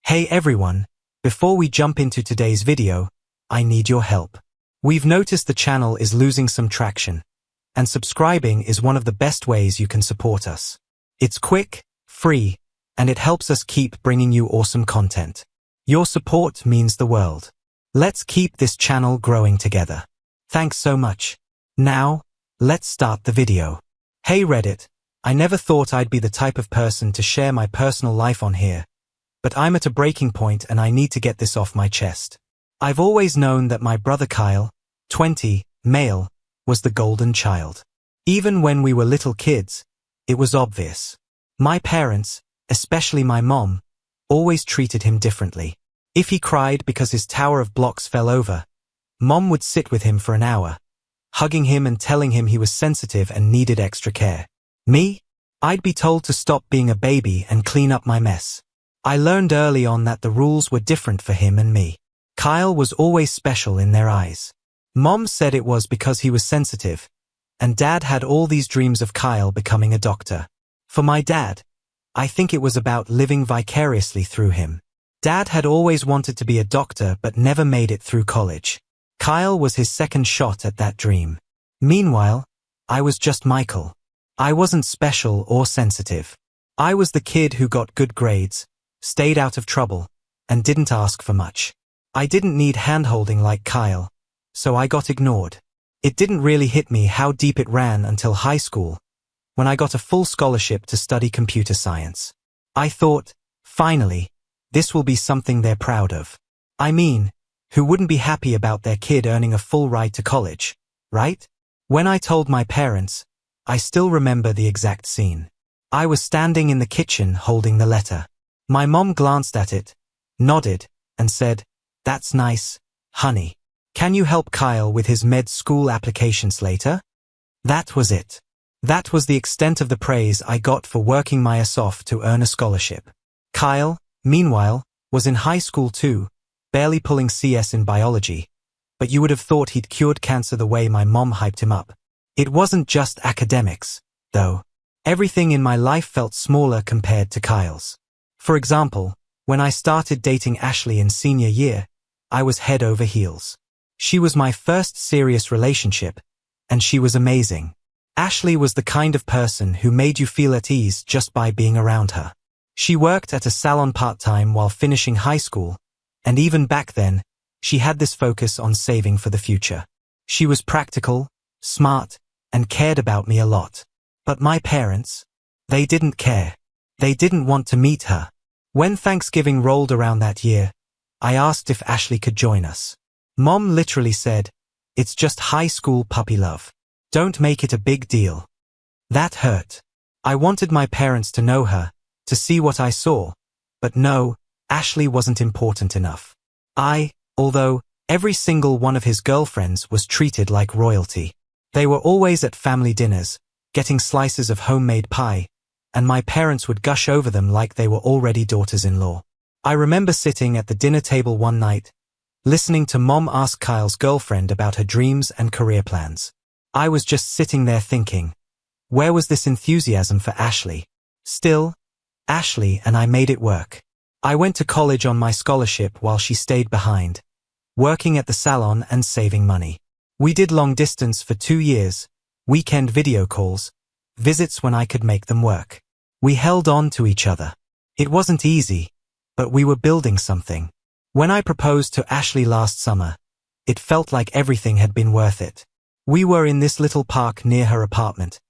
Hey everyone, before we jump into today's video, I need your help. We've noticed the channel is losing some traction, and subscribing is one of the best ways you can support us. It's quick, free, and it helps us keep bringing you awesome content. Your support means the world. Let's keep this channel growing together. Thanks so much. Now, let's start the video. Hey Reddit, I never thought I'd be the type of person to share my personal life on here, but I'm at a breaking point and I need to get this off my chest. I've always known that my brother Kyle, 20, male, was the golden child. Even when we were little kids, it was obvious. My parents, especially my mom, always treated him differently. If he cried because his tower of blocks fell over, Mom would sit with him for an hour, hugging him and telling him he was sensitive and needed extra care. Me? I'd be told to stop being a baby and clean up my mess. I learned early on that the rules were different for him and me. Kyle was always special in their eyes. Mom said it was because he was sensitive, and Dad had all these dreams of Kyle becoming a doctor. For my dad, I think it was about living vicariously through him. Dad had always wanted to be a doctor but never made it through college. Kyle was his second shot at that dream. Meanwhile, I was just Michael. I wasn't special or sensitive. I was the kid who got good grades, stayed out of trouble, and didn't ask for much. I didn't need hand-holding like Kyle, so I got ignored. It didn't really hit me how deep it ran until high school, when I got a full scholarship to study computer science. I thought, finally, this will be something they're proud of. I mean, who wouldn't be happy about their kid earning a full ride to college, right? When I told my parents, I still remember the exact scene. I was standing in the kitchen holding the letter. My mom glanced at it, nodded, and said, "That's nice, honey. Can you help Kyle with his med school applications later?" That was it. That was the extent of the praise I got for working my ass off to earn a scholarship. Kyle, meanwhile, was in high school too, barely pulling CS in biology, but you would have thought he'd cured cancer the way my mom hyped him up. It wasn't just academics, though. Everything in my life felt smaller compared to Kyle's. For example, when I started dating Ashley in senior year, I was head over heels. She was my first serious relationship, and she was amazing. Ashley was the kind of person who made you feel at ease just by being around her. She worked at a salon part-time while finishing high school, and even back then, she had this focus on saving for the future. She was practical, smart, and cared about me a lot. But my parents, they didn't care. They didn't want to meet her. When Thanksgiving rolled around that year, I asked if Ashley could join us. Mom literally said, "It's just high school puppy love. Don't make it a big deal." That hurt. I wanted my parents to know her, to see what I saw, but no, Ashley wasn't important enough. Although every single one of his girlfriends was treated like royalty. They were always at family dinners, getting slices of homemade pie, and my parents would gush over them like they were already daughters-in-law. I remember sitting at the dinner table one night, listening to Mom ask Kyle's girlfriend about her dreams and career plans. I was just sitting there thinking, where was this enthusiasm for Ashley? Still, Ashley and I made it work. I went to college on my scholarship while she stayed behind, working at the salon and saving money. We did long distance for 2 years, weekend video calls, visits when I could make them work. We held on to each other. It wasn't easy, but we were building something. When I proposed to Ashley last summer, it felt like everything had been worth it. We were in this little park near her apartment,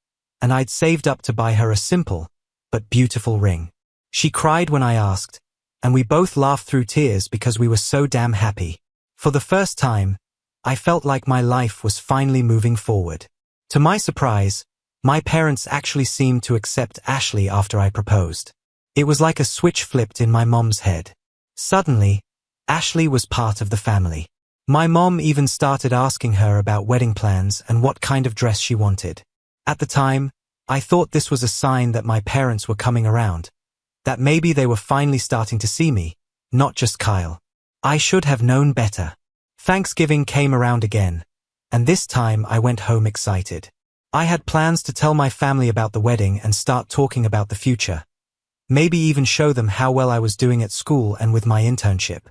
and I'd saved up to buy her a simple, but beautiful ring. She cried when I asked, and we both laughed through tears because we were so damn happy. For the first time, I felt like my life was finally moving forward. To my surprise, my parents actually seemed to accept Ashley after I proposed. It was like a switch flipped in my mom's head. Suddenly, Ashley was part of the family. My mom even started asking her about wedding plans and what kind of dress she wanted. At the time, I thought this was a sign that my parents were coming around, that maybe they were finally starting to see me, not just Kyle. I should have known better. Thanksgiving came around again, and this time I went home excited. I had plans to tell my family about the wedding and start talking about the future. Maybe even show them how well I was doing at school and with my internship.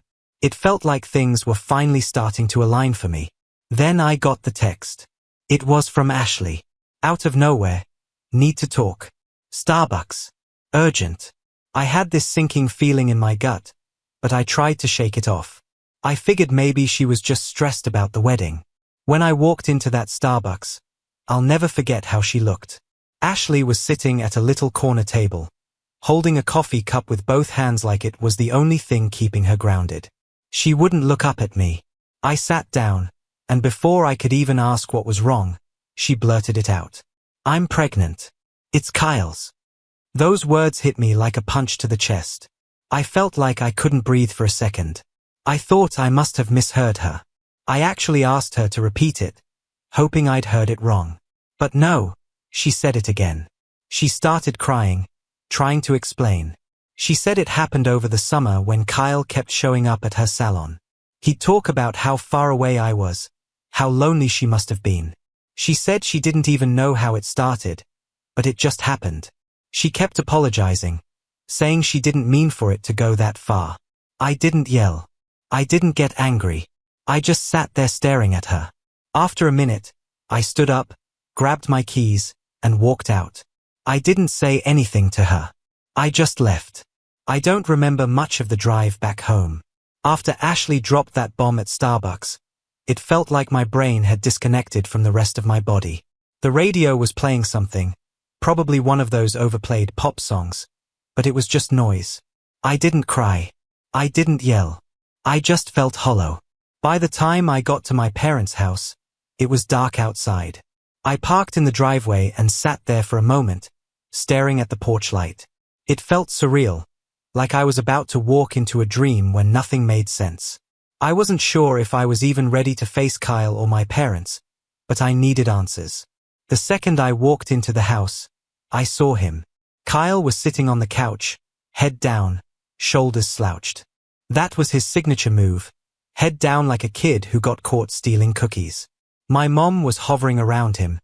It felt like things were finally starting to align for me. Then I got the text. It was from Ashley. Out of nowhere. Need to talk. Starbucks. Urgent. I had this sinking feeling in my gut, but I tried to shake it off. I figured maybe she was just stressed about the wedding. When I walked into that Starbucks, I'll never forget how she looked. Ashley was sitting at a little corner table, holding a coffee cup with both hands like it was the only thing keeping her grounded. She wouldn't look up at me. I sat down, and before I could even ask what was wrong, she blurted it out. I'm pregnant. It's Kyle's. Those words hit me like a punch to the chest. I felt like I couldn't breathe for a second. I thought I must have misheard her. I actually asked her to repeat it, hoping I'd heard it wrong. But no, she said it again. She started crying, trying to explain. She said it happened over the summer when Kyle kept showing up at her salon. He'd talk about how far away I was, how lonely she must have been. She said she didn't even know how it started, but it just happened. She kept apologizing, saying she didn't mean for it to go that far. I didn't yell. I didn't get angry. I just sat there staring at her. After a minute, I stood up, grabbed my keys, and walked out. I didn't say anything to her. I just left. I don't remember much of the drive back home. After Ashley dropped that bomb at Starbucks, it felt like my brain had disconnected from the rest of my body. The radio was playing something, probably one of those overplayed pop songs, but it was just noise. I didn't cry. I didn't yell. I just felt hollow. By the time I got to my parents' house, it was dark outside. I parked in the driveway and sat there for a moment, staring at the porch light. It felt surreal, like I was about to walk into a dream when nothing made sense. I wasn't sure if I was even ready to face Kyle or my parents, but I needed answers. The second I walked into the house, I saw him. Kyle was sitting on the couch, head down, shoulders slouched. That was his signature move, head down like a kid who got caught stealing cookies. My mom was hovering around him,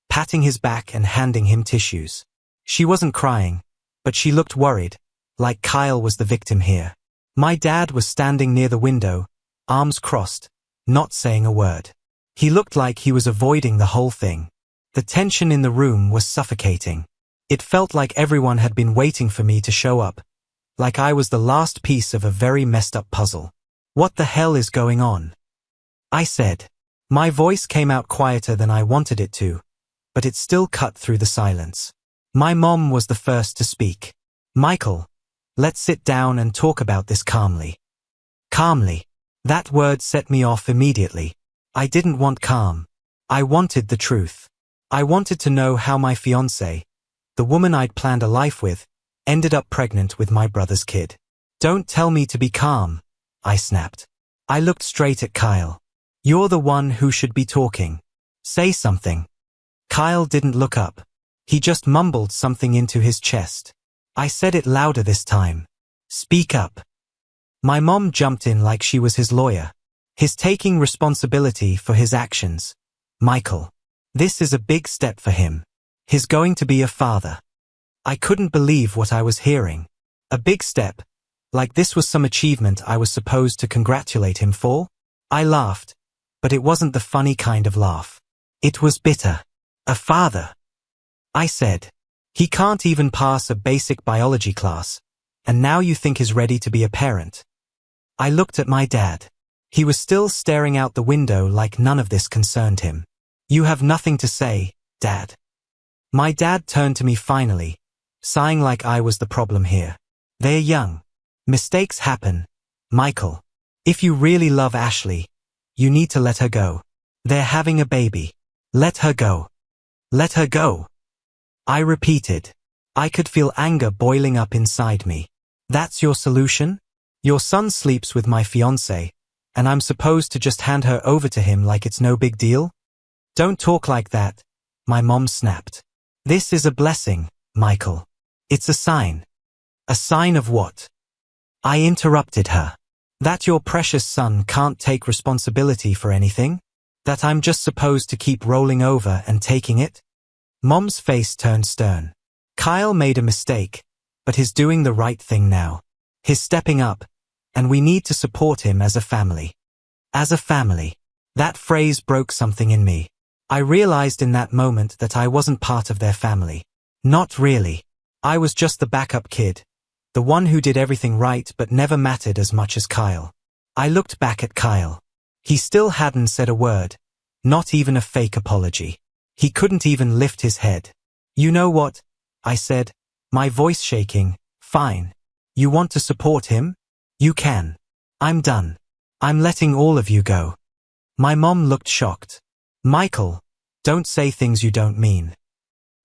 patting his back and handing him tissues. She wasn't crying, but she looked worried, like Kyle was the victim here. My dad was standing near the window, arms crossed, not saying a word. He looked like he was avoiding the whole thing. The tension in the room was suffocating. It felt like everyone had been waiting for me to show up, like I was the last piece of a very messed up puzzle. What the hell is going on? I said. My voice came out quieter than I wanted it to, but it still cut through the silence. My mom was the first to speak. Michael, let's sit down and talk about this calmly. Calmly. That word set me off immediately. I didn't want calm. I wanted the truth. I wanted to know how my fiancée, the woman I'd planned a life with, ended up pregnant with my brother's kid. Don't tell me to be calm, I snapped. I looked straight at Kyle. You're the one who should be talking. Say something. Kyle didn't look up. He just mumbled something into his chest. I said it louder this time. Speak up. My mom jumped in like she was his lawyer. He's taking responsibility for his actions. Michael. This is a big step for him. He's going to be a father. I couldn't believe what I was hearing. A big step, like this was some achievement I was supposed to congratulate him for? I laughed, but it wasn't the funny kind of laugh. It was bitter. A father. I said. He can't even pass a basic biology class, and now you think he's ready to be a parent. I looked at my dad. He was still staring out the window like none of this concerned him. You have nothing to say, Dad. My dad turned to me finally, sighing like I was the problem here. They're young. Mistakes happen. Michael, if you really love Ashley, you need to let her go. They're having a baby. Let her go. Let her go. I repeated. I could feel anger boiling up inside me. That's your solution? Your son sleeps with my fiancée, and I'm supposed to just hand her over to him like it's no big deal? Don't talk like that, my mom snapped. This is a blessing, Michael. It's a sign. A sign of what? I interrupted her. That your precious son can't take responsibility for anything? That I'm just supposed to keep rolling over and taking it? Mom's face turned stern. Kyle made a mistake, but he's doing the right thing now. He's stepping up, and we need to support him as a family. As a family. That phrase broke something in me. I realized in that moment that I wasn't part of their family. Not really. I was just the backup kid. The one who did everything right but never mattered as much as Kyle. I looked back at Kyle. He still hadn't said a word. Not even a fake apology. He couldn't even lift his head. "You know what?" I said, my voice shaking. "Fine. You want to support him? You can. I'm done. I'm letting all of you go." My mom looked shocked. "Michael, don't say things you don't mean."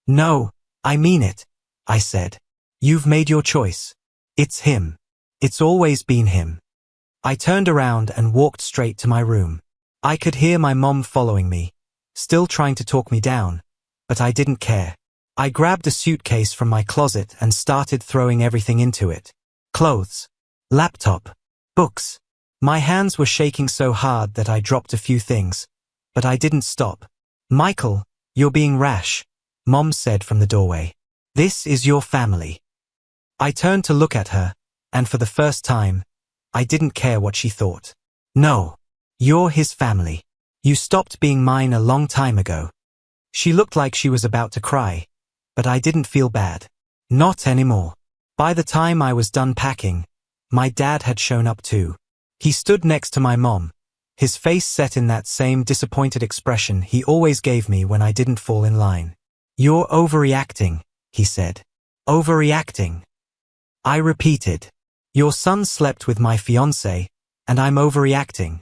"No, I mean it," I said. "You've made your choice. It's him. It's always been him." I turned around and walked straight to my room. I could hear my mom following me, still trying to talk me down, but I didn't care. I grabbed a suitcase from my closet and started throwing everything into it. Clothes, laptop, books. My hands were shaking so hard that I dropped a few things, but I didn't stop. "Michael, you're being rash," Mom said from the doorway. "This is your family." I turned to look at her, and for the first time, I didn't care what she thought. "No. You're his family. You stopped being mine a long time ago." She looked like she was about to cry, but I didn't feel bad. Not anymore. By the time I was done packing, my dad had shown up too. He stood next to my mom, his face set in that same disappointed expression he always gave me when I didn't fall in line. "You're overreacting," he said. "Overreacting." I repeated. "Your son slept with my fiancée, and I'm overreacting."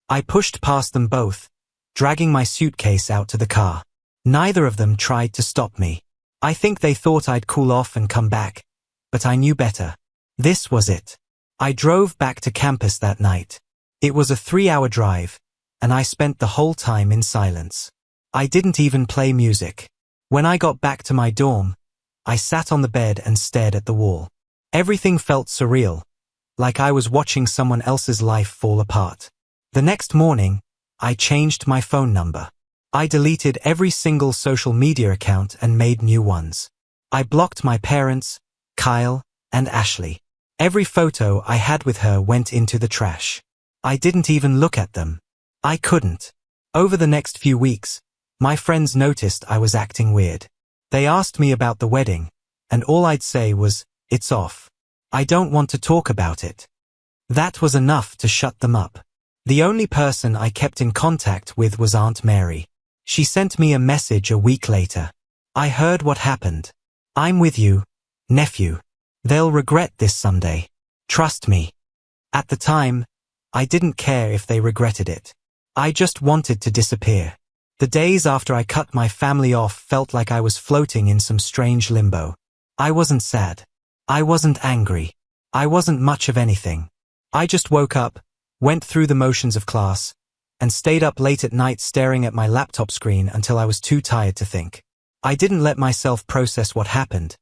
I pushed past them both, dragging my suitcase out to the car. Neither of them tried to stop me. I think they thought I'd cool off and come back, but I knew better. This was it. I drove back to campus that night. It was a 3-hour drive, and I spent the whole time in silence. I didn't even play music. When I got back to my dorm, I sat on the bed and stared at the wall. Everything felt surreal, like I was watching someone else's life fall apart. The next morning, I changed my phone number. I deleted every single social media account and made new ones. I blocked my parents, Kyle, and Ashley. Every photo I had with her went into the trash. I didn't even look at them. I couldn't. Over the next few weeks, my friends noticed I was acting weird. They asked me about the wedding, and all I'd say was, "It's off. I don't want to talk about it." That was enough to shut them up. The only person I kept in contact with was Aunt Mary. She sent me a message a week later. "I heard what happened. I'm with you, nephew. They'll regret this someday. Trust me." At the time, I didn't care if they regretted it. I just wanted to disappear. The days after I cut my family off felt like I was floating in some strange limbo. I wasn't sad. I wasn't angry. I wasn't much of anything. I just woke up, went through the motions of class, and stayed up late at night staring at my laptop screen until I was too tired to think. I didn't let myself process what happened,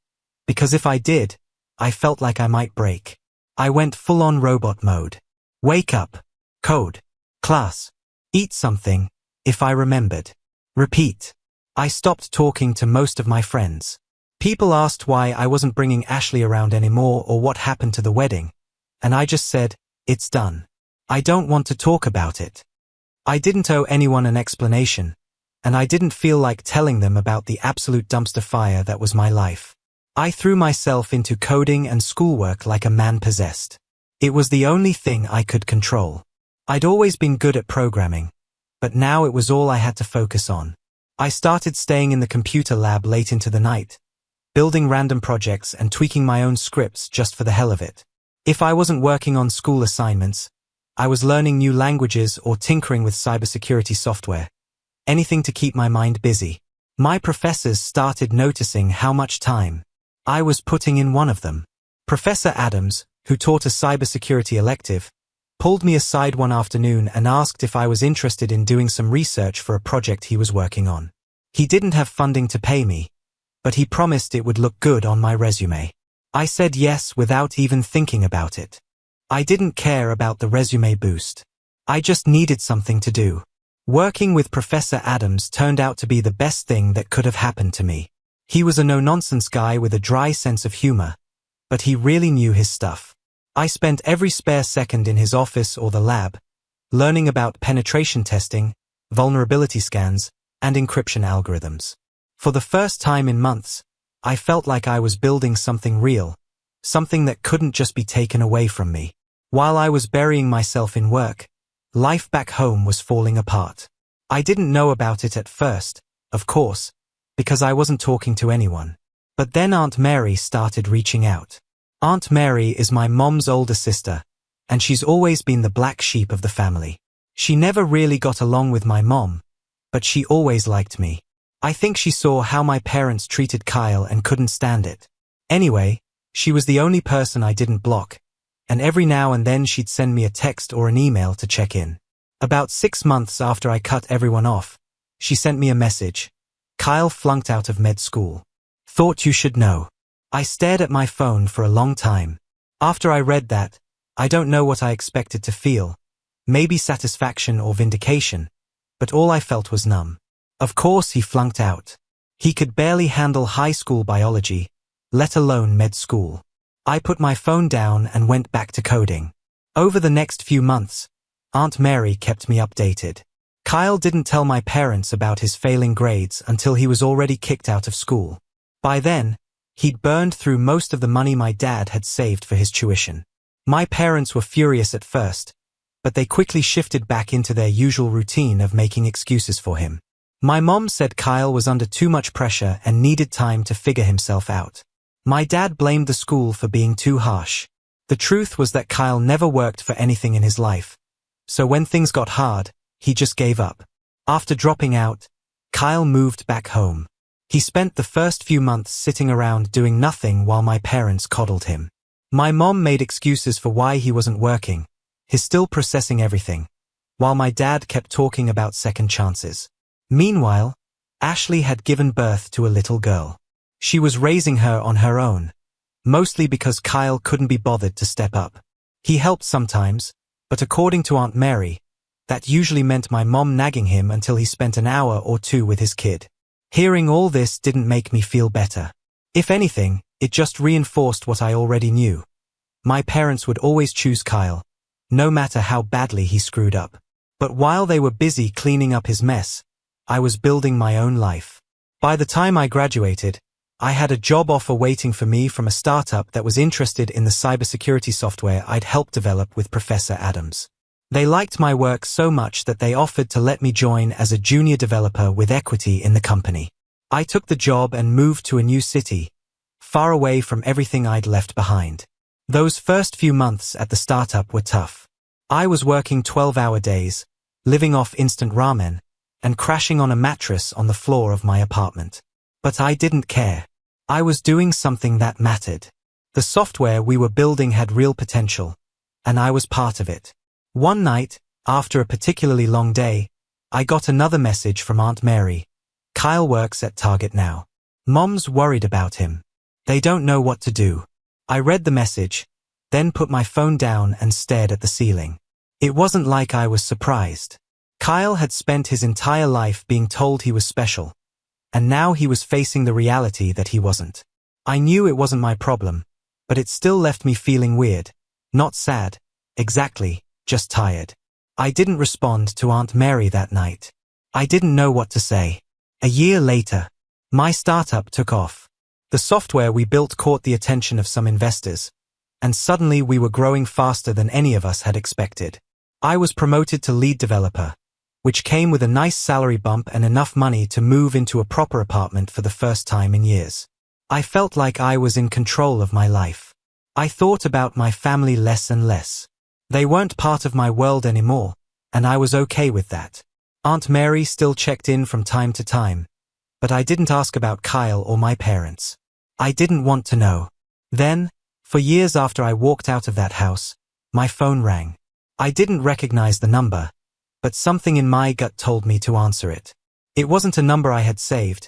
because if I did, I felt like I might break. I went full-on robot mode. Wake up. Code. Class. Eat something, if I remembered. Repeat. I stopped talking to most of my friends. People asked why I wasn't bringing Ashley around anymore or what happened to the wedding, and I just said, "It's done. I don't want to talk about it." I didn't owe anyone an explanation, and I didn't feel like telling them about the absolute dumpster fire that was my life. I threw myself into coding and schoolwork like a man possessed. It was the only thing I could control. I'd always been good at programming, but now it was all I had to focus on. I started staying in the computer lab late into the night, building random projects and tweaking my own scripts just for the hell of it. If I wasn't working on school assignments, I was learning new languages or tinkering with cybersecurity software. Anything to keep my mind busy. My professors started noticing how much time I was putting in one of them. Professor Adams, who taught a cybersecurity elective, pulled me aside one afternoon and asked if I was interested in doing some research for a project he was working on. He didn't have funding to pay me, but he promised it would look good on my resume. I said yes without even thinking about it. I didn't care about the resume boost. I just needed something to do. Working with Professor Adams turned out to be the best thing that could have happened to me. He was a no-nonsense guy with a dry sense of humor, but he really knew his stuff. I spent every spare second in his office or the lab, learning about penetration testing, vulnerability scans, and encryption algorithms. For the first time in months, I felt like I was building something real, something that couldn't just be taken away from me. While I was burying myself in work, life back home was falling apart. I didn't know about it at first, of course, because I wasn't talking to anyone. But then Aunt Mary started reaching out. Aunt Mary is my mom's older sister, and she's always been the black sheep of the family. She never really got along with my mom, but she always liked me. I think she saw how my parents treated Kyle and couldn't stand it. Anyway, she was the only person I didn't block, and every now and then she'd send me a text or an email to check in. About 6 months after I cut everyone off, she sent me a message. Kyle flunked out of med school. Thought you should know. I stared at my phone for a long time. After I read that, I don't know what I expected to feel. Maybe satisfaction or vindication, but all I felt was numb. Of course he flunked out. He could barely handle high school biology, let alone med school. I put my phone down and went back to coding. Over the next few months, Aunt Mary kept me updated. Kyle didn't tell my parents about his failing grades until he was already kicked out of school. By then, he'd burned through most of the money my dad had saved for his tuition. My parents were furious at first, but they quickly shifted back into their usual routine of making excuses for him. My mom said Kyle was under too much pressure and needed time to figure himself out. My dad blamed the school for being too harsh. The truth was that Kyle never worked for anything in his life. So when things got hard, he just gave up. After dropping out, Kyle moved back home. He spent the first few months sitting around doing nothing while my parents coddled him. My mom made excuses for why he wasn't working. He's still processing everything, while my dad kept talking about second chances. Meanwhile, Ashley had given birth to a little girl. She was raising her on her own, mostly because Kyle couldn't be bothered to step up. He helped sometimes, but according to Aunt Mary, that usually meant my mom nagging him until he spent an hour or two with his kid. Hearing all this didn't make me feel better. If anything, it just reinforced what I already knew. My parents would always choose Kyle, no matter how badly he screwed up. But while they were busy cleaning up his mess, I was building my own life. By the time I graduated, I had a job offer waiting for me from a startup that was interested in the cybersecurity software I'd helped develop with Professor Adams. They liked my work so much that they offered to let me join as a junior developer with equity in the company. I took the job and moved to a new city, far away from everything I'd left behind. Those first few months at the startup were tough. I was working 12-hour days, living off instant ramen, and crashing on a mattress on the floor of my apartment. But I didn't care. I was doing something that mattered. The software we were building had real potential, and I was part of it. One night, after a particularly long day, I got another message from Aunt Mary. Kyle works at Target now. Mom's worried about him. They don't know what to do. I read the message, then put my phone down and stared at the ceiling. It wasn't like I was surprised. Kyle had spent his entire life being told he was special, and now he was facing the reality that he wasn't. I knew it wasn't my problem, but it still left me feeling weird. Not sad, exactly, just tired. I didn't respond to Aunt Mary that night. I didn't know what to say. A year later, my startup took off. The software we built caught the attention of some investors, and suddenly we were growing faster than any of us had expected. I was promoted to lead developer, which came with a nice salary bump and enough money to move into a proper apartment for the first time in years. I felt like I was in control of my life. I thought about my family less and less. They weren't part of my world anymore, and I was okay with that. Aunt Mary still checked in from time to time, but I didn't ask about Kyle or my parents. I didn't want to know. Then, for years after I walked out of that house, my phone rang. I didn't recognize the number, but something in my gut told me to answer it. It wasn't a number I had saved,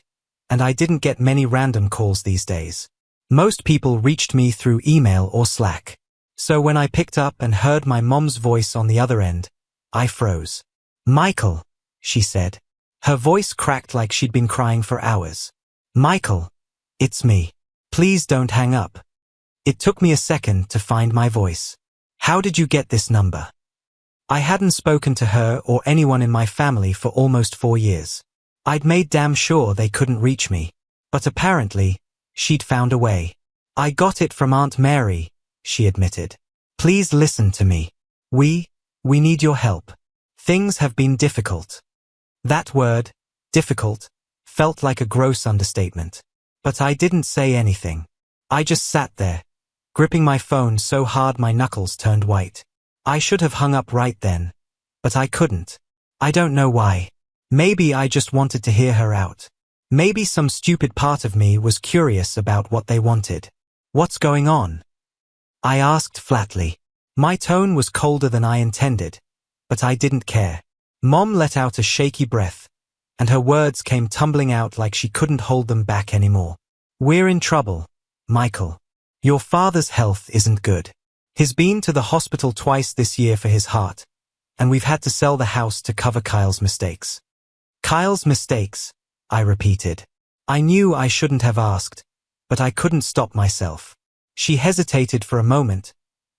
and I didn't get many random calls these days. Most people reached me through email or Slack. So when I picked up and heard my mom's voice on the other end, I froze. "Michael," she said. Her voice cracked like she'd been crying for hours. "Michael, it's me. Please don't hang up. It took me a second to find my voice. How did you get this number? I hadn't spoken to her or anyone in my family for almost 4 years. I'd made damn sure they couldn't reach me. But apparently, she'd found a way. I got it from Aunt Mary, she admitted. Please listen to me. We need your help. Things have been difficult. That word, difficult, felt like a gross understatement. But I didn't say anything. I just sat there, gripping my phone so hard my knuckles turned white. I should have hung up right then, but I couldn't. I don't know why. Maybe I just wanted to hear her out. Maybe some stupid part of me was curious about what they wanted. What's going on? I asked flatly. My tone was colder than I intended, but I didn't care. Mom let out a shaky breath, and her words came tumbling out like she couldn't hold them back anymore. We're in trouble, Michael. Your father's health isn't good. He's been to the hospital twice this year for his heart, and we've had to sell the house to cover Kyle's mistakes. Kyle's mistakes, I repeated. I knew I shouldn't have asked, but I couldn't stop myself. She hesitated for a moment,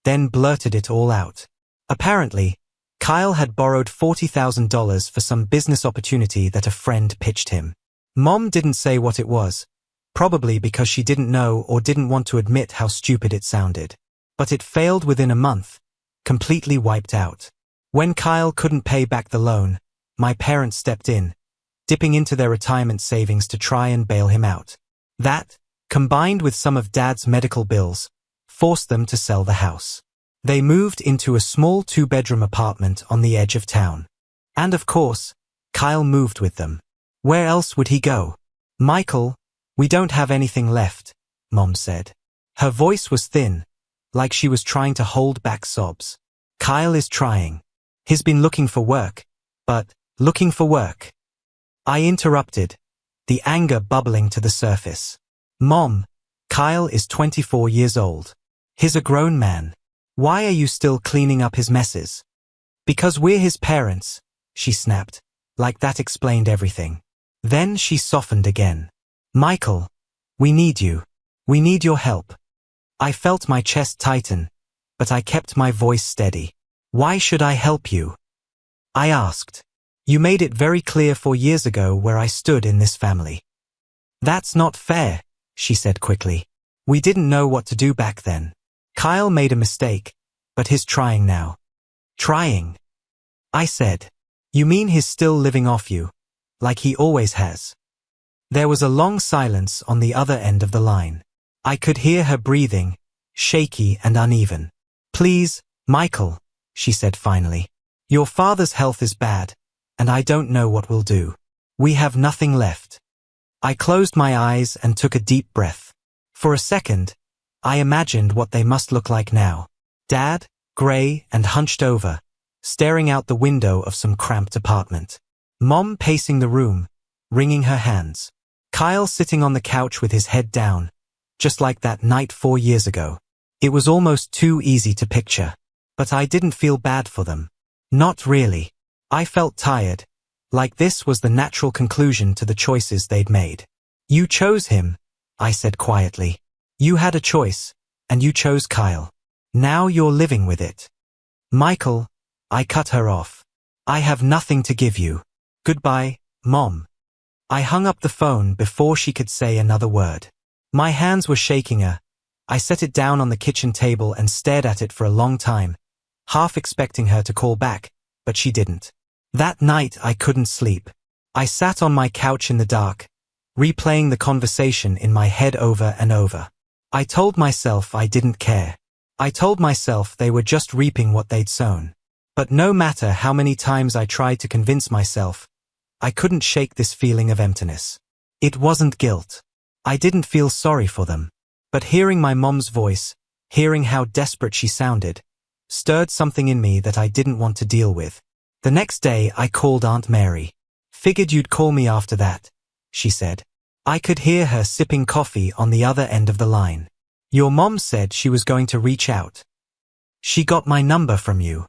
then blurted it all out. Apparently, Kyle had borrowed $40,000 for some business opportunity that a friend pitched him. Mom didn't say what it was, probably because she didn't know or didn't want to admit how stupid it sounded. But it failed within a month, completely wiped out. When Kyle couldn't pay back the loan, my parents stepped in, dipping into their retirement savings to try and bail him out. That, combined with some of Dad's medical bills, forced them to sell the house. They moved into a small 2-bedroom apartment on the edge of town. And of course, Kyle moved with them. Where else would he go? Michael, we don't have anything left, Mom said. Her voice was thin, like she was trying to hold back sobs. Kyle is trying. He's been looking for work, but looking for work. I interrupted, the anger bubbling to the surface. Mom, Kyle is 24 years old. He's a grown man. Why are you still cleaning up his messes? Because we're his parents, she snapped, like that explained everything. Then she softened again. Michael, we need you. We need your help. I felt my chest tighten, but I kept my voice steady. Why should I help you? I asked. You made it very clear 4 years ago where I stood in this family. That's not fair, she said quickly. We didn't know what to do back then. Kyle made a mistake, but he's trying now. Trying? I said. You mean he's still living off you, like he always has? There was a long silence on the other end of the line. I could hear her breathing, shaky and uneven. Please, Michael, she said finally. Your father's health is bad, and I don't know what we'll do. We have nothing left. I closed my eyes and took a deep breath. For a second, I imagined what they must look like now. Dad, gray and hunched over, staring out the window of some cramped apartment. Mom pacing the room, wringing her hands. Kyle sitting on the couch with his head down, just like that night 4 years ago. It was almost too easy to picture. But I didn't feel bad for them. Not really. I felt tired, like this was the natural conclusion to the choices they'd made. You chose him, I said quietly. You had a choice, and you chose Kyle. Now you're living with it. Michael, I cut her off. I have nothing to give you. Goodbye, Mom. I hung up the phone before she could say another word. My hands were shaking her. I set it down on the kitchen table and stared at it for a long time, half expecting her to call back, but she didn't. That night I couldn't sleep. I sat on my couch in the dark, replaying the conversation in my head over and over. I told myself I didn't care. I told myself they were just reaping what they'd sown. But no matter how many times I tried to convince myself, I couldn't shake this feeling of emptiness. It wasn't guilt. I didn't feel sorry for them. But hearing my mom's voice, hearing how desperate she sounded, stirred something in me that I didn't want to deal with. The next day I called Aunt Mary. Figured you'd call me after that, she said. I could hear her sipping coffee on the other end of the line. Your mom said she was going to reach out. She got my number from you.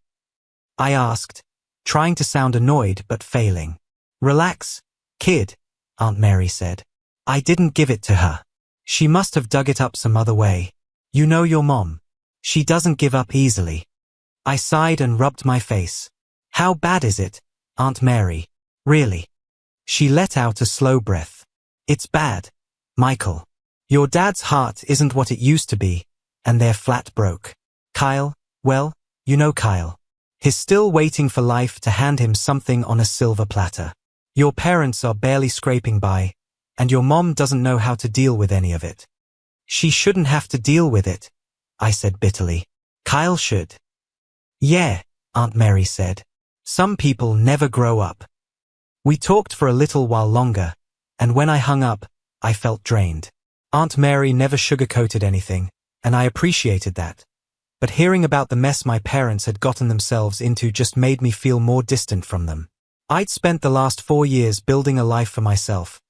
I asked, trying to sound annoyed but failing. Relax, kid, Aunt Mary said. I didn't give it to her. She must have dug it up some other way. You know your mom. She doesn't give up easily. I sighed and rubbed my face. How bad is it, Aunt Mary? Really? She let out a slow breath. It's bad, Michael. Your dad's heart isn't what it used to be, and they're flat broke. Kyle, well, you know Kyle. He's still waiting for life to hand him something on a silver platter. Your parents are barely scraping by, and your mom doesn't know how to deal with any of it. She shouldn't have to deal with it, I said bitterly. Kyle should. Yeah, Aunt Mary said. Some people never grow up. We talked for a little while longer, and when I hung up, I felt drained. Aunt Mary never sugarcoated anything, and I appreciated that. But hearing about the mess my parents had gotten themselves into just made me feel more distant from them. I'd spent the last 4 years building a life for myself,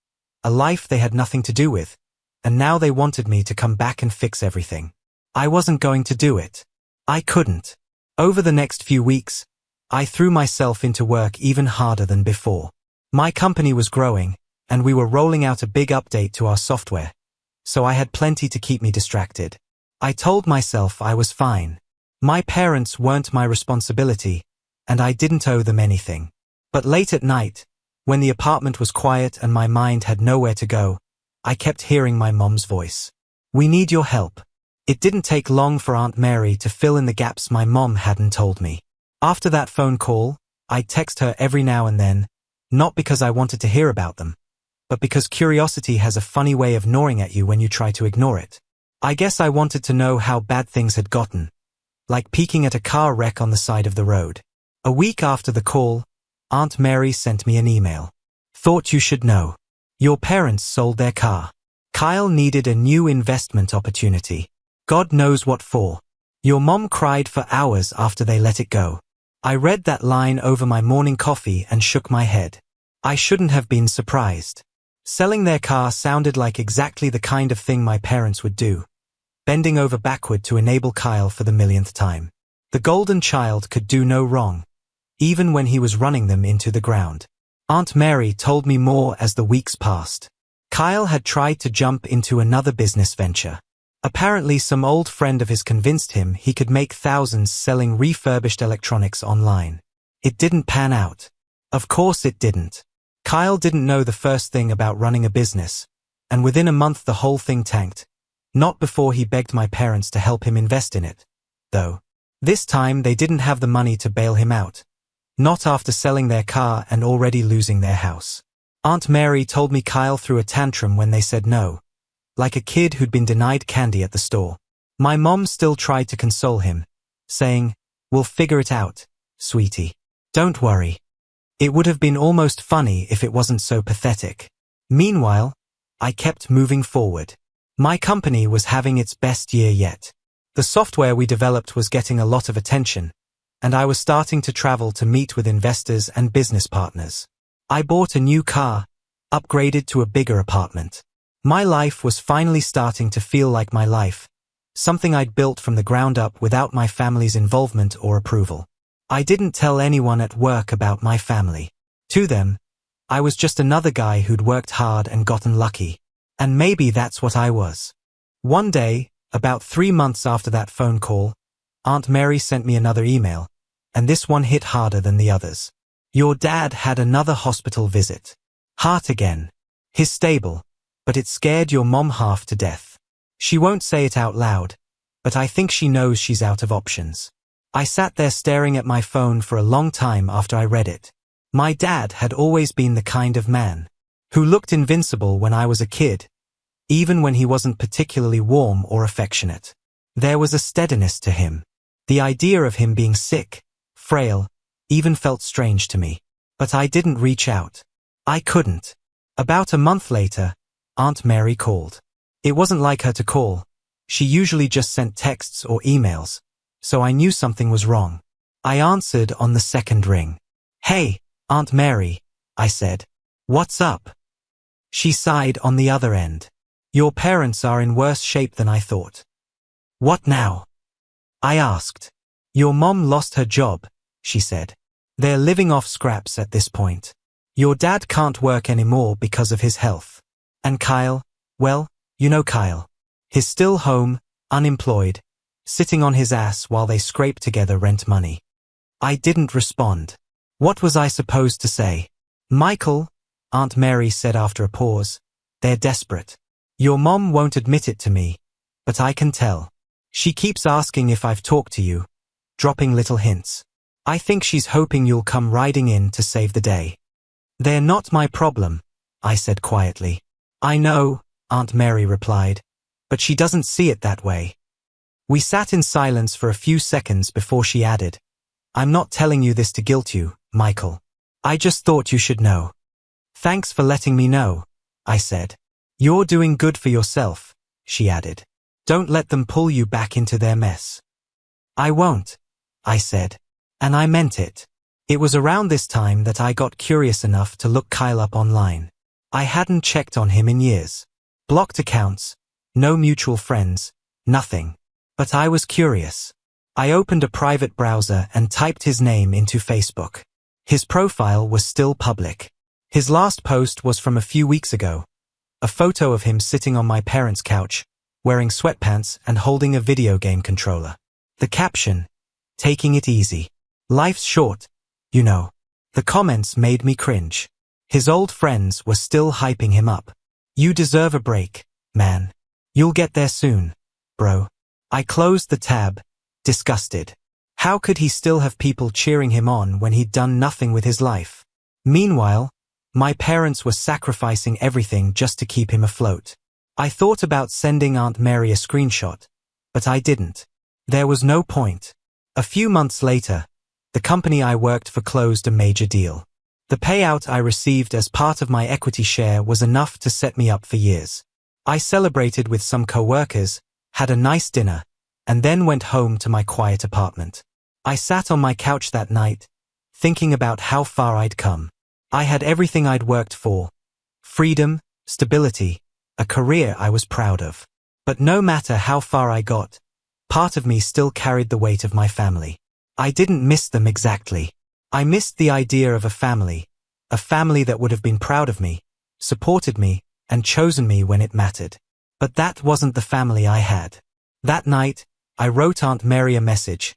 a life they had nothing to do with, and now they wanted me to come back and fix everything. I wasn't going to do it. I couldn't. Over the next few weeks, I threw myself into work even harder than before. My company was growing, and we were rolling out a big update to our software, so I had plenty to keep me distracted. I told myself I was fine. My parents weren't my responsibility, and I didn't owe them anything. But late at night, when the apartment was quiet and my mind had nowhere to go, I kept hearing my mom's voice. We need your help. It didn't take long for Aunt Mary to fill in the gaps my mom hadn't told me. After that phone call, I'd text her every now and then, not because I wanted to hear about them, but because curiosity has a funny way of gnawing at you when you try to ignore it. I guess I wanted to know how bad things had gotten, like peeking at a car wreck on the side of the road. A week after the call, Aunt Mary sent me an email. Thought you should know. Your parents sold their car. Kyle needed a new investment opportunity. God knows what for. Your mom cried for hours after they let it go. I read that line over my morning coffee and shook my head. I shouldn't have been surprised. Selling their car sounded like exactly the kind of thing my parents would do, bending over backward to enable Kyle for the millionth time. The golden child could do no wrong, even when he was running them into the ground. Aunt Mary told me more as the weeks passed. Kyle had tried to jump into another business venture. Apparently some old friend of his convinced him he could make thousands selling refurbished electronics online. It didn't pan out. Of course it didn't. Kyle didn't know the first thing about running a business, and within a month the whole thing tanked. Not before he begged my parents to help him invest in it, though. This time they didn't have the money to bail him out. Not after selling their car and already losing their house. Aunt Mary told me Kyle threw a tantrum when they said no, like a kid who'd been denied candy at the store. My mom still tried to console him, saying, "We'll figure it out, sweetie. Don't worry." It would have been almost funny if it wasn't so pathetic. Meanwhile, I kept moving forward. My company was having its best year yet. The software we developed was getting a lot of attention, and I was starting to travel to meet with investors and business partners. I bought a new car, upgraded to a bigger apartment. My life was finally starting to feel like my life, something I'd built from the ground up without my family's involvement or approval. I didn't tell anyone at work about my family. To them, I was just another guy who'd worked hard and gotten lucky. And maybe that's what I was. One day, about 3 months after that phone call, Aunt Mary sent me another email, and this one hit harder than the others. Your dad had another hospital visit. Heart again. He's stable, but it scared your mom half to death. She won't say it out loud, but I think she knows she's out of options. I sat there staring at my phone for a long time after I read it. My dad had always been the kind of man who looked invincible when I was a kid, even when he wasn't particularly warm or affectionate. There was a steadiness to him. The idea of him being sick, frail, even felt strange to me. But I didn't reach out. I couldn't. About a month later, Aunt Mary called. It wasn't like her to call. She usually just sent texts or emails, so I knew something was wrong. I answered on the second ring. "Hey, Aunt Mary," I said. "What's up?" She sighed on the other end. "Your parents are in worse shape than I thought." "What now?" I asked. "Your mom lost her job," she said. "They're living off scraps at this point. Your dad can't work anymore because of his health. And Kyle, well, you know Kyle. He's still home, unemployed, sitting on his ass while they scraped together rent money. I didn't respond. What was I supposed to say? Michael, Aunt Mary said after a pause, they're desperate. Your mom won't admit it to me, but I can tell. She keeps asking if I've talked to you, dropping little hints. I think she's hoping you'll come riding in to save the day. They're not my problem, I said quietly. I know, Aunt Mary replied, but she doesn't see it that way. We sat in silence for a few seconds before she added, I'm not telling you this to guilt you, Michael. I just thought you should know. Thanks for letting me know, I said. You're doing good for yourself, she added. Don't let them pull you back into their mess. I won't, I said. And I meant it. It was around this time that I got curious enough to look Kyle up online. I hadn't checked on him in years. Blocked accounts, no mutual friends, nothing. But I was curious. I opened a private browser and typed his name into Facebook. His profile was still public. His last post was from a few weeks ago. A photo of him sitting on my parents' couch, wearing sweatpants and holding a video game controller. The caption, taking it easy. Life's short, you know. The comments made me cringe. His old friends were still hyping him up. You deserve a break, man. You'll get there soon, bro. I closed the tab, disgusted. How could he still have people cheering him on when he'd done nothing with his life? Meanwhile, my parents were sacrificing everything just to keep him afloat. I thought about sending Aunt Mary a screenshot, but I didn't. There was no point. A few months later, the company I worked for closed a major deal. The payout I received as part of my equity share was enough to set me up for years. I celebrated with some coworkers, had a nice dinner, and then went home to my quiet apartment. I sat on my couch that night, thinking about how far I'd come. I had everything I'd worked for. Freedom, stability, a career I was proud of. But no matter how far I got, part of me still carried the weight of my family. I didn't miss them exactly. I missed the idea of a family that would have been proud of me, supported me, and chosen me when it mattered. But that wasn't the family I had. That night, I wrote Aunt Mary a message.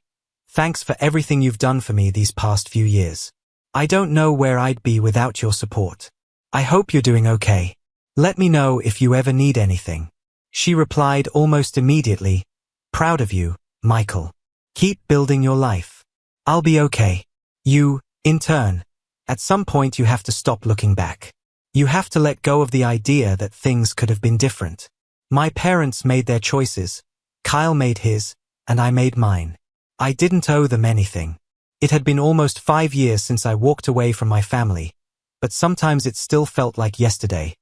Thanks for everything you've done for me these past few years. I don't know where I'd be without your support. I hope you're doing okay. Let me know if you ever need anything. She replied almost immediately, proud of you, Michael. Keep building your life. I'll be okay. You, in turn, at some point you have to stop looking back. You have to let go of the idea that things could have been different. My parents made their choices, Kyle made his, and I made mine. I didn't owe them anything. It had been almost 5 years since I walked away from my family, but sometimes it still felt like yesterday.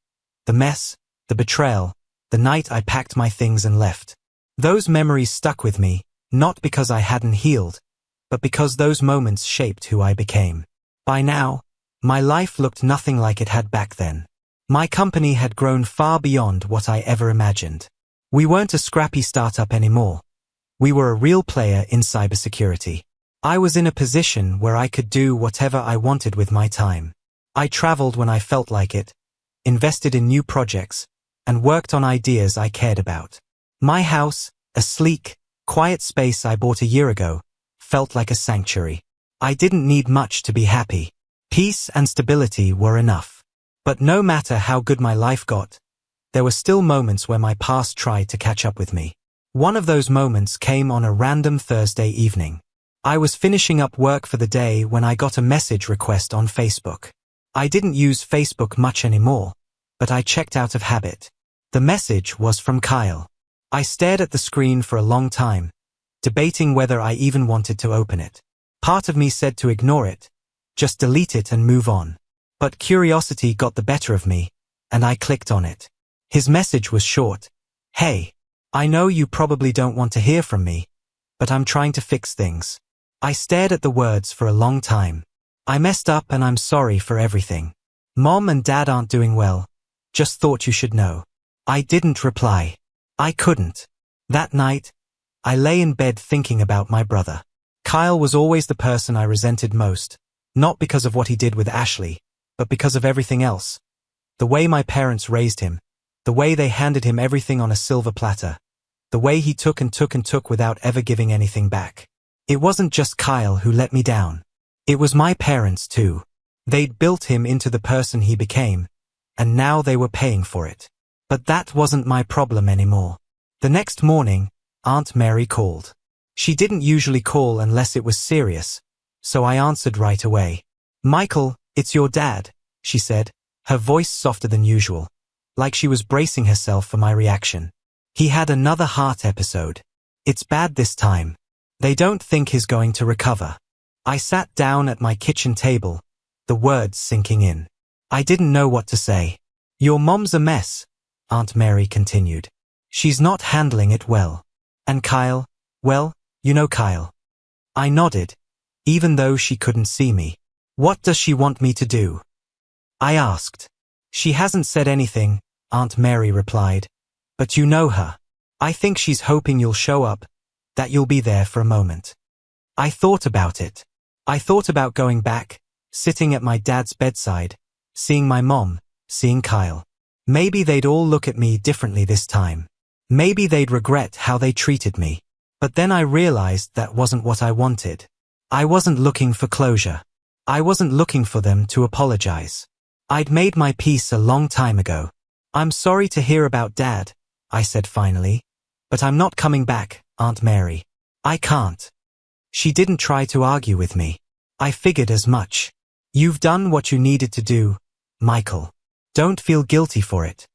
The mess, the betrayal, the night I packed my things and left. Those memories stuck with me, not because I hadn't healed, but because those moments shaped who I became. By now, my life looked nothing like it had back then. My company had grown far beyond what I ever imagined. We weren't a scrappy startup anymore. We were a real player in cybersecurity. I was in a position where I could do whatever I wanted with my time. I traveled when I felt like it, invested in new projects, and worked on ideas I cared about. My house, a sleek, quiet space I bought a year ago, felt like a sanctuary. I didn't need much to be happy. Peace and stability were enough. But no matter how good my life got, there were still moments where my past tried to catch up with me. One of those moments came on a random Thursday evening. I was finishing up work for the day when I got a message request on Facebook. I didn't use Facebook much anymore, but I checked out of habit. The message was from Kyle. I stared at the screen for a long time, debating whether I even wanted to open it. Part of me said to ignore it, just delete it and move on. But curiosity got the better of me, and I clicked on it. His message was short. Hey, I know you probably don't want to hear from me, but I'm trying to fix things. I stared at the words for a long time. I messed up and I'm sorry for everything. Mom and Dad aren't doing well. Just thought you should know. I didn't reply. I couldn't. That night, I lay in bed thinking about my brother. Kyle was always the person I resented most, not because of what he did with Ashley, but because of everything else. The way my parents raised him, the way they handed him everything on a silver platter, The way he took and took and took without ever giving anything back. It wasn't just Kyle who let me down. It was my parents too. They'd built him into the person he became, and now they were paying for it. But that wasn't my problem anymore. The next morning, Aunt Mary called. She didn't usually call unless it was serious, so I answered right away. "Michael, it's your dad," she said, her voice softer than usual, like she was bracing herself for my reaction. "He had another heart episode. It's bad this time. They don't think he's going to recover." I sat down at my kitchen table, the words sinking in. I didn't know what to say. "Your mom's a mess," Aunt Mary continued. "She's not handling it well. And Kyle, well, you know Kyle." I nodded, even though she couldn't see me. "What does she want me to do?" I asked. "She hasn't said anything," Aunt Mary replied. "But you know her. I think she's hoping you'll show up, that you'll be there for a moment." I thought about it. I thought about going back, sitting at my dad's bedside, seeing my mom, seeing Kyle. Maybe they'd all look at me differently this time. Maybe they'd regret how they treated me. But then I realized that wasn't what I wanted. I wasn't looking for closure. I wasn't looking for them to apologize. I'd made my peace a long time ago. "I'm sorry to hear about Dad," I said finally. "But I'm not coming back, Aunt Mary. I can't." She didn't try to argue with me. I figured as much. "You've done what you needed to do, Michael. Don't feel guilty for it."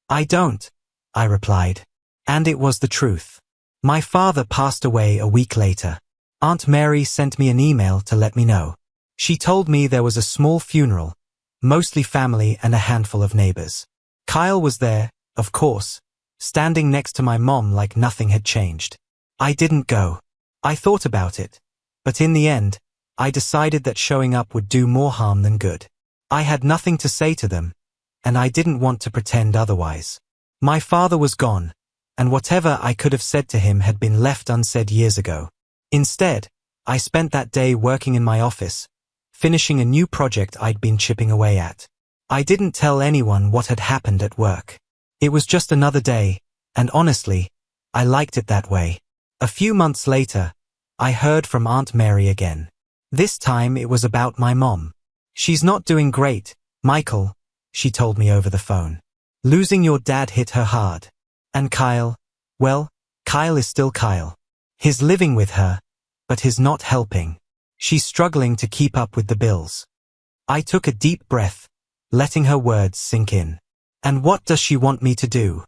"I don't," I replied. And it was the truth. My father passed away a week later. Aunt Mary sent me an email to let me know. She told me there was a small funeral, mostly family and a handful of neighbors. Kyle was there, of course, standing next to my mom like nothing had changed. I didn't go. I thought about it, but in the end, I decided that showing up would do more harm than good. I had nothing to say to them, and I didn't want to pretend otherwise. My father was gone, and whatever I could have said to him had been left unsaid years ago. Instead, I spent that day working in my office, finishing a new project I'd been chipping away at. I didn't tell anyone what had happened at work. It was just another day, and honestly, I liked it that way. A few months later, I heard from Aunt Mary again. This time it was about my mom. "She's not doing great, Michael," she told me over the phone. "Losing your dad hit her hard. And Kyle, well, Kyle is still Kyle. He's living with her, but he's not helping. She's struggling to keep up with the bills." I took a deep breath, letting her words sink in. "And what does she want me to do?"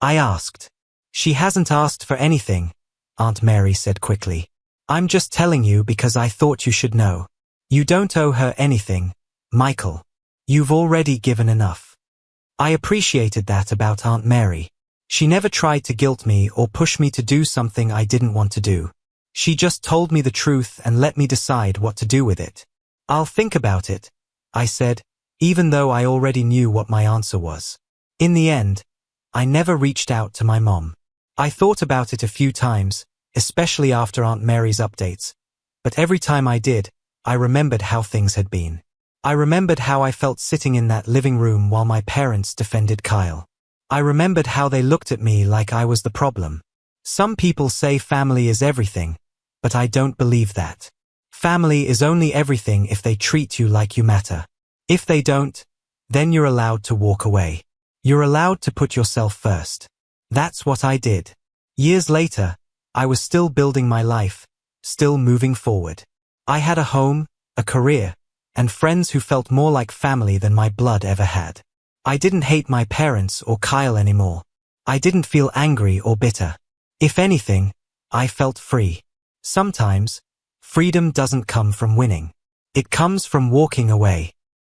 I asked. "She hasn't asked for anything," Aunt Mary said quickly. "I'm just telling you because I thought you should know. You don't owe her anything, Michael. You've already given enough." I appreciated that about Aunt Mary. She never tried to guilt me or push me to do something I didn't want to do. She just told me the truth and let me decide what to do with it. "I'll think about it," I said, even though I already knew what my answer was. In the end, I never reached out to my mom. I thought about it a few times, especially after Aunt Mary's updates, but every time I did, I remembered how things had been. I remembered how I felt sitting in that living room while my parents defended Kyle. I remembered how they looked at me like I was the problem. Some people say family is everything, but I don't believe that. Family is only everything if they treat you like you matter. If they don't, then you're allowed to walk away. You're allowed to put yourself first. That's what I did. Years later, I was still building my life, still moving forward. I had a home, a career, and friends who felt more like family than my blood ever had. I didn't hate my parents or Kyle anymore. I didn't feel angry or bitter. If anything, I felt free. Sometimes, freedom doesn't come from winning. It comes from walking away.